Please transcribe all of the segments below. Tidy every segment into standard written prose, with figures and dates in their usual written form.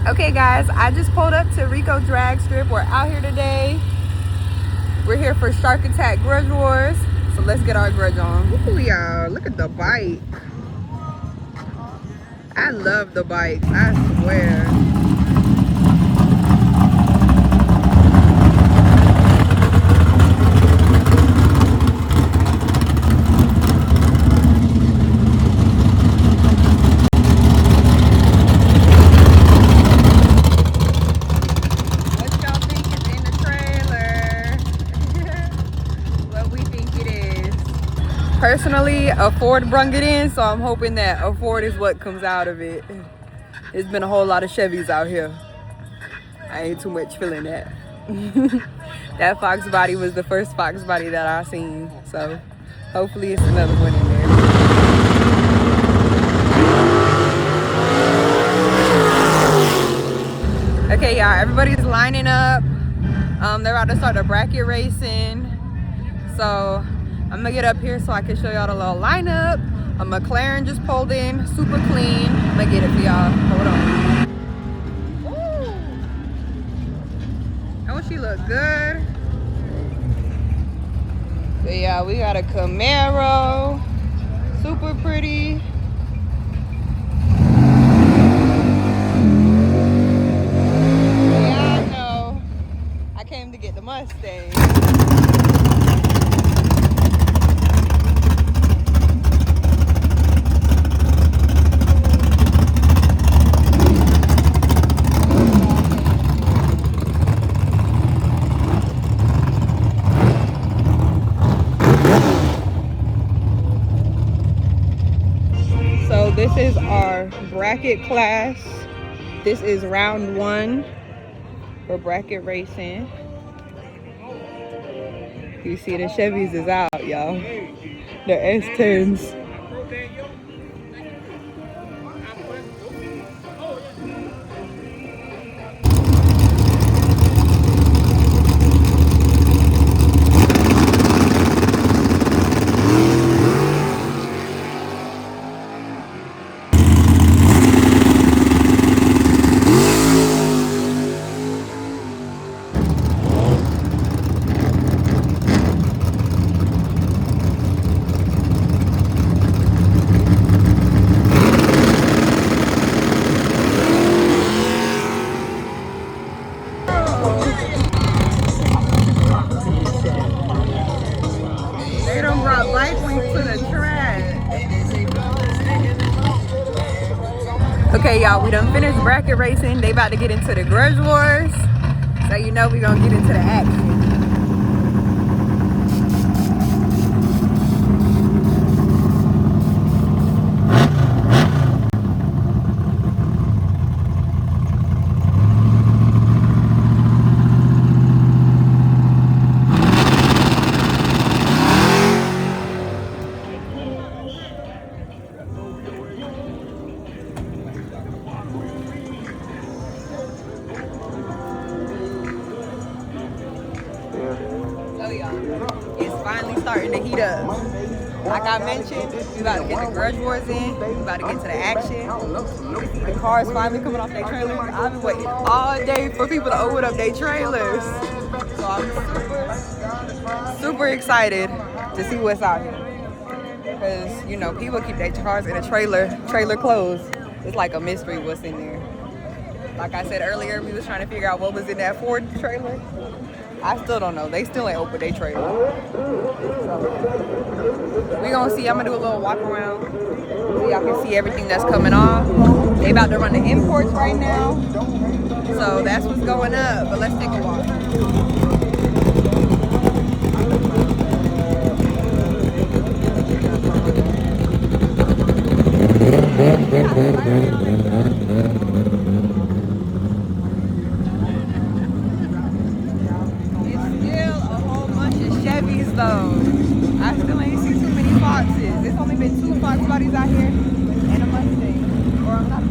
Okay guys, I just pulled up to Rico Dragstrip. We're out here today. We're here for Shark Attack Grudge Wars. So let's get our grudge on. Ooh, y'all, look at the bike. I love the bikes, I swear. Personally, a Ford brung it in, so I'm hoping that a Ford is what comes out of it. There's been a whole lot of Chevys out here. I ain't too much feeling that. That Foxbody was the first Foxbody that I seen, so hopefully it's another one in there. Okay, y'all, everybody's lining up. They're about to start the bracket racing, so I'm gonna get up here so I can show y'all the little lineup. A McLaren just pulled in, super clean. I'm gonna get it for y'all. Hold on. Ooh. Don't she look good? So yeah, we got a Camaro, super pretty. Yeah, I know. I came to get the Mustang. This is our bracket class. This is round 1 for bracket racing. You see the Chevys is out, y'all. The S10s. Okay, y'all, we done finished bracket racing. They about to get into the Grudge Wars. So you know we gonna get into the action. It's finally starting to heat up. Like I mentioned, we about to get the Grudge Wars in. We about to get to the action. The cars finally coming off their trailers. I've been waiting all day for people to open up their trailers. So I'm super excited to see what's out here. Because, you know, people keep their cars in a trailer closed. It's like a mystery what's in there. Like I said earlier, we was trying to figure out what was in that Ford trailer. I still don't know. They still ain't opened their trailer. So, we gonna see. I'm gonna do a little walk around so y'all can see everything that's coming off. They about to run the imports right now. So that's what's going up. But let's take a walk. Though I still ain't seen too many Foxes. There's only been 2 Foxbodies out here and a Mustang. Or I'm not.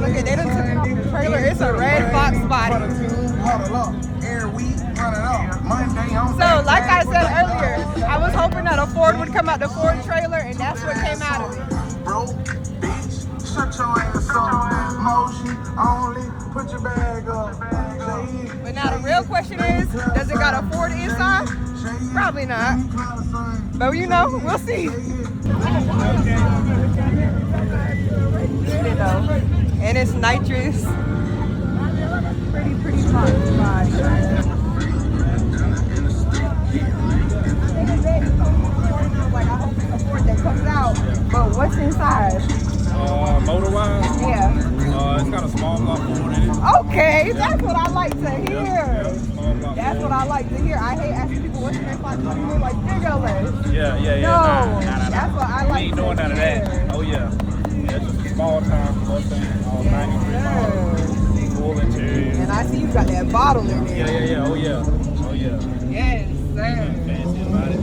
Look at, they done took it off the trailer. It's a red Foxbody. Ford would come out the Ford trailer, and that's what came out of it. Bro, bitch, shut your ass up. Motion only, put your bag up. But now the real question is, does it got a Ford inside? Probably not. But you know, we'll see. And it's nitrous. Pretty Foxbody. Like I hope it's a Ford that comes out. But what's inside? Motor-wise? Yeah. It's got a small block Ford in it. Okay, that's what I like to hear. Yeah, small block That's Ford. what I like to hear. I hate asking people what's their Foxbody, like big or less. Yeah. No, Nah. that's what I like. We ain't doing none of that. Oh yeah. Yeah, it's just a small time Mustang, all 93 models, full interior. And I see you got that bottle in there. Yeah. Oh yeah. Yes, sir. Fancy about it.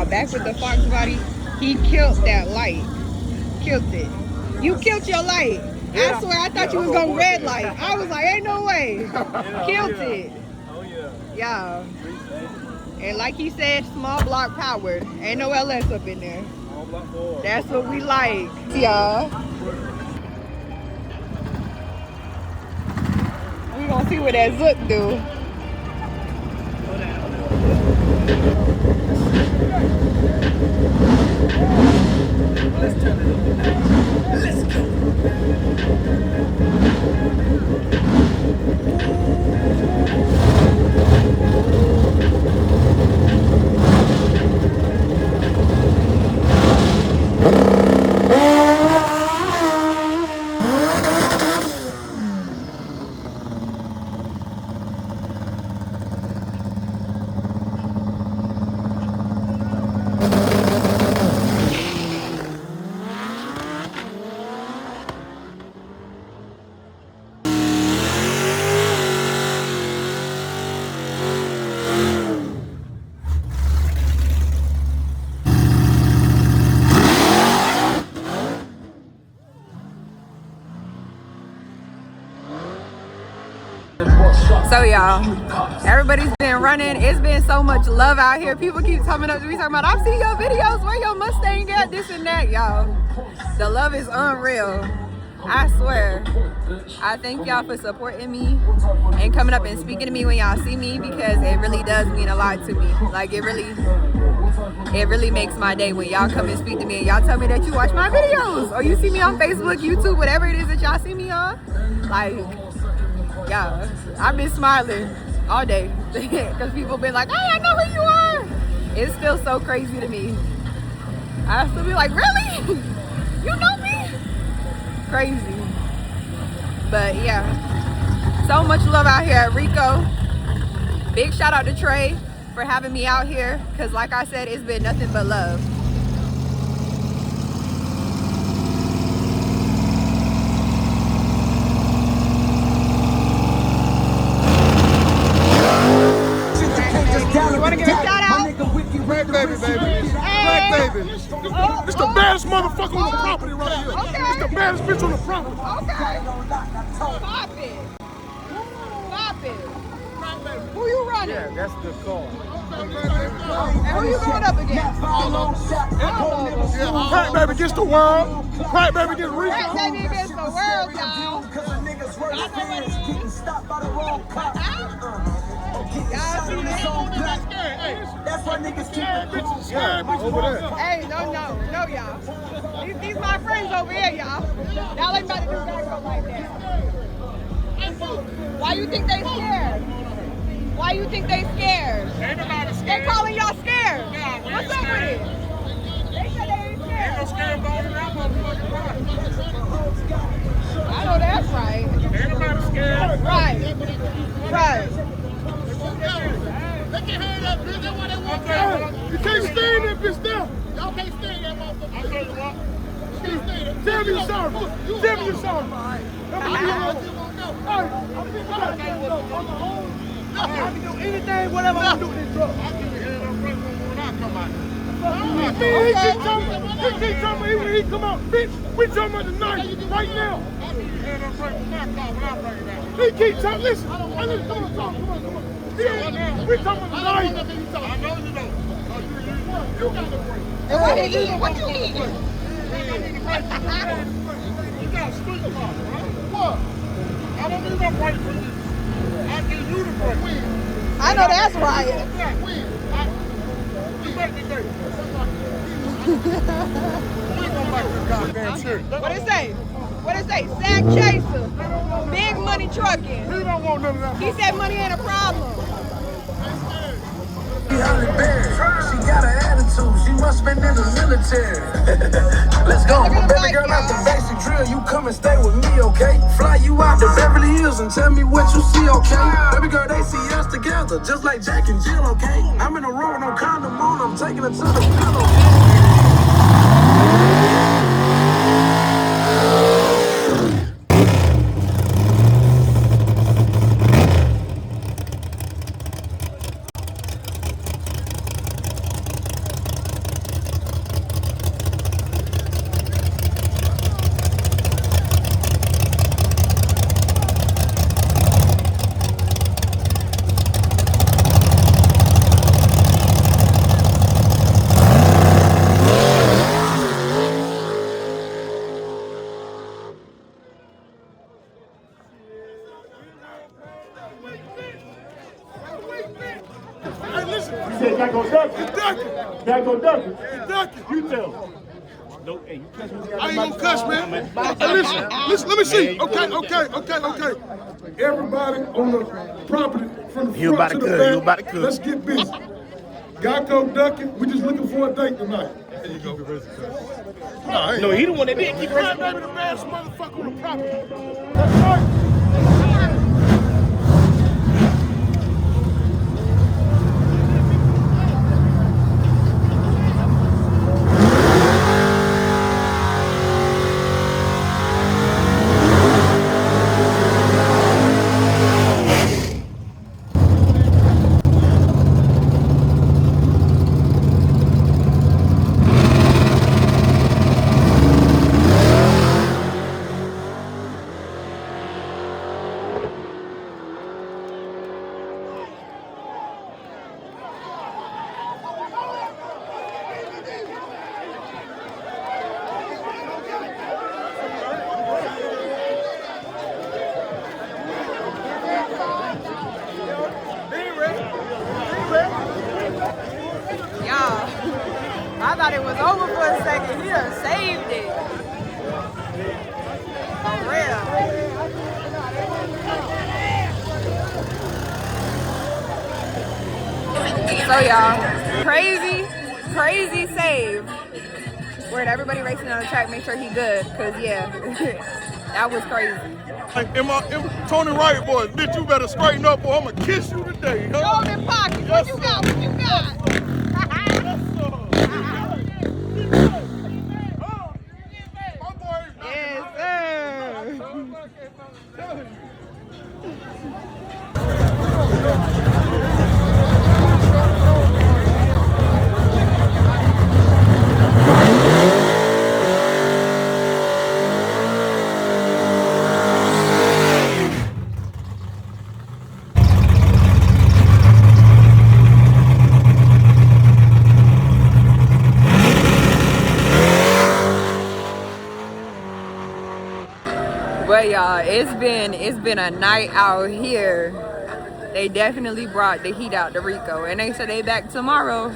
Back with the Foxbody, he killed that light. Killed it. You killed your light. I swear, I thought you was gonna red light. I was like, ain't no way. Killed it. Oh yeah. Yeah. And like he said, small block powered. Ain't no LS up in there. Small block Ford. That's what we like. Yeah. We gonna see what that Zook do. Let's turn it up now. Let's go. So y'all, everybody's been running. It's been so much love out here. People keep coming up to me talking about, I've seen your videos, where your Mustang at, this and that, y'all. The love is unreal. I swear. I thank y'all for supporting me and coming up and speaking to me when y'all see me, because it really does mean a lot to me. Like it really makes my day when y'all come and speak to me and y'all tell me that you watch my videos or you see me on Facebook, YouTube, whatever it is that y'all see me on. Like, yeah, I've been smiling all day because people been like, hey, I know who you are. It's still so crazy to me. I still be like, really? You know me? Crazy. But yeah, so much love out here at Rico. Big shout out to Trey for having me out here, because like I said, it's been nothing but love. You want to give a shout out? Black baby, baby. Hey. Black baby. It's the baddest motherfucker on the property right here. Okay. It's the baddest bitch on the property. Okay. Pop it. Pop it. Who you running? Yeah, that's the car. And who you going up against? Crack baby against the world. Crack baby against Rico. Crack baby against the world, y'all. Y'all see that? That's why niggas keep bitches scared over there. Hey, no, y'all. These my friends over here, y'all. Y'all ain't about to do that like that. Why you think they scared? Why you think they scared? Ain't nobody scared. They calling y'all scared. Nah, we What's ain't up with scared. it? They said they ain't Ain't no scared. scared going in that motherfucking car. I know that's right. Ain't nobody scared. Right. Right. They can hear that bitch. That's why they want to. You can't stay in that bitch there. Y'all can't stay in that motherfucker. I'll tell you what. Tell me you're sorry. Tell me you're sorry. I can do anything, whatever I do with this truck. I can hear them when I come out. He keep talking about when he come out. Bitch, we talking about tonight, right now. He keep talking, listen. Come on. We talking about tonight. I know you know. You got the break. What you eating? What you eating? You got a street car, right? What? I don't need no break for you. I give you the break. I know that's right. You make the day. We gonna make the goddamn shit. What it say? What it say? Sack chaser. Big money trucking. He don't want none of that. He said money ain't a problem. She got an attitude, she must been in the military. Let's go, baby girl, after basic drill, you come and stay with me, okay? Fly you out to Beverly Hills and tell me what you see, okay? Baby girl, they see us together, just like Jack and Jill, okay? I'm in a row, no condom on, I'm taking it to the pillow. Hey, listen. You said Jack go duck You it. duck it. Jack go duck it. You duck it. You tell him. No, hey, you cuss me. I ain't gonna cuss, man. Hey, listen, let me see. Okay. Everybody on the property from the front to the back, let's get busy. Geico ducking, we just looking for a date tonight. There you go. No, he the one that did keep Crack baby the baddest motherfucker on the property. That's right. Y'all, I thought it was over for a second. He done saved it. For real. So y'all, crazy save. Where everybody racing on the track, make sure he good. Cause yeah, that was crazy. Tony Wright boys, bitch, you better straighten up or I'm gonna kiss you today, huh? Show them pockets. What you got? What you got? Yes, sir. But y'all, it's been a night out here. They definitely brought the heat out to Rico, and they said they back tomorrow.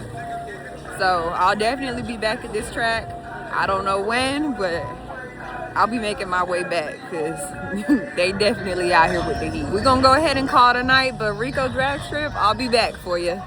So I'll definitely be back at this track. I don't know when, but I'll be making my way back because they definitely out here with the heat. We're gonna go ahead and call it a night, but Rico Dragstrip, I'll be back for you.